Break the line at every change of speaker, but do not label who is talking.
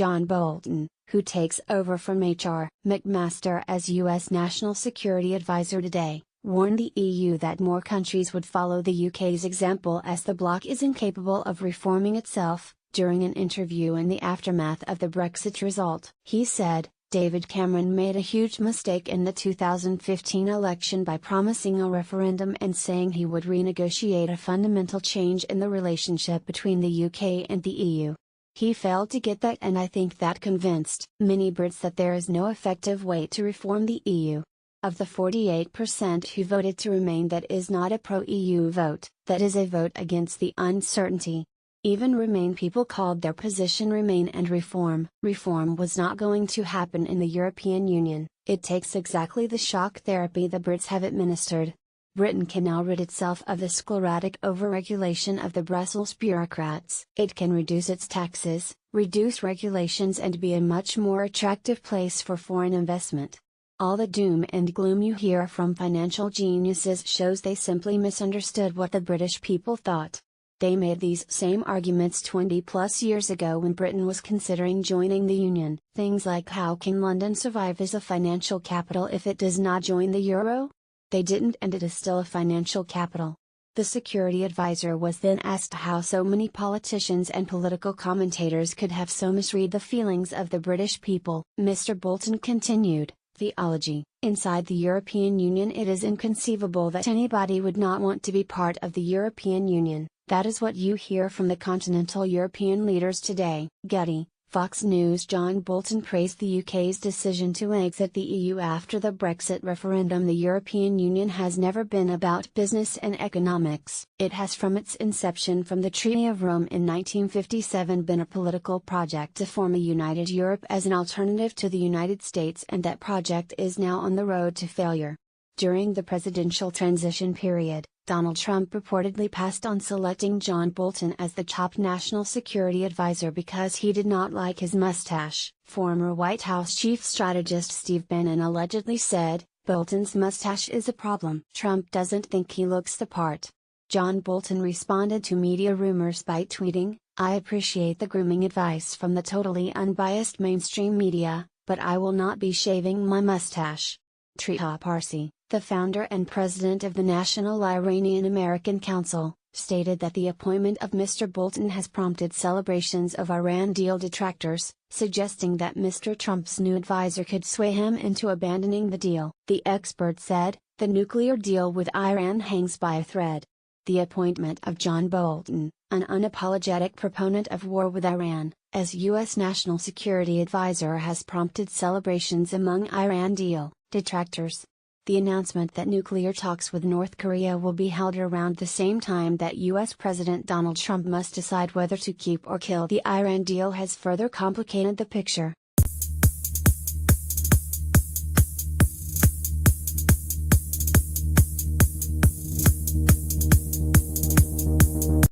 John Bolton, who takes over from H.R. McMaster as U.S. National Security Advisor today, warned the EU that more countries would follow the UK's example as the bloc is incapable of reforming itself. During an interview in the aftermath of the Brexit result, he said, David Cameron made a huge mistake in the 2015 election by promising a referendum and saying he would renegotiate a fundamental change in the relationship between the UK and the EU. He failed to get that, and I think that convinced many Brits that there is no effective way to reform the EU. Of the 48% who voted to remain, that is not a pro-EU vote, that is a vote against the uncertainty. Even Remain people called their position Remain and Reform. Reform was not going to happen in the European Union. It takes exactly the shock therapy the Brits have administered. Britain can now rid itself of the sclerotic overregulation of the Brussels bureaucrats. It can reduce its taxes, reduce regulations, and be a much more attractive place for foreign investment. All the doom and gloom you hear from financial geniuses shows they simply misunderstood what the British people thought. They made these same arguments 20+ years ago when Britain was considering joining the Union. Things like, how can London survive as a financial capital if it does not join the euro? They didn't, and it is still a financial capital. The security advisor was then asked how so many politicians and political commentators could have so misread the feelings of the British people. Mr. Bolton continued, theology. Inside the European Union, it is inconceivable that anybody would not want to be part of the European Union. That is what you hear from the continental European leaders today. Getty, Fox News. John Bolton praised the UK's decision to exit the EU after the Brexit referendum. The European Union has never been about business and economics. It has from its inception from the Treaty of Rome in 1957 been a political project to form a united Europe as an alternative to the United States, and that project is now on the road to failure. During the presidential transition period, Donald Trump reportedly passed on selecting John Bolton as the top national security advisor because he did not like his mustache. Former White House chief strategist Steve Bannon allegedly said, Bolton's mustache is a problem. Trump doesn't think he looks the part. John Bolton responded to media rumors by tweeting, I appreciate the grooming advice from the totally unbiased mainstream media, but I will not be shaving my mustache. Triha Parsi, the founder and president of the National Iranian American Council, stated that the appointment of Mr. Bolton has prompted celebrations of Iran deal detractors, suggesting that Mr. Trump's new advisor could sway him into abandoning the deal. The expert said, the nuclear deal with Iran hangs by a thread. The appointment of John Bolton, an unapologetic proponent of war with Iran, as U.S. National Security Advisor has prompted celebrations among Iran deal detractors. The announcement that nuclear talks with North Korea will be held around the same time that U.S. President Donald Trump must decide whether to keep or kill the Iran deal has further complicated the picture.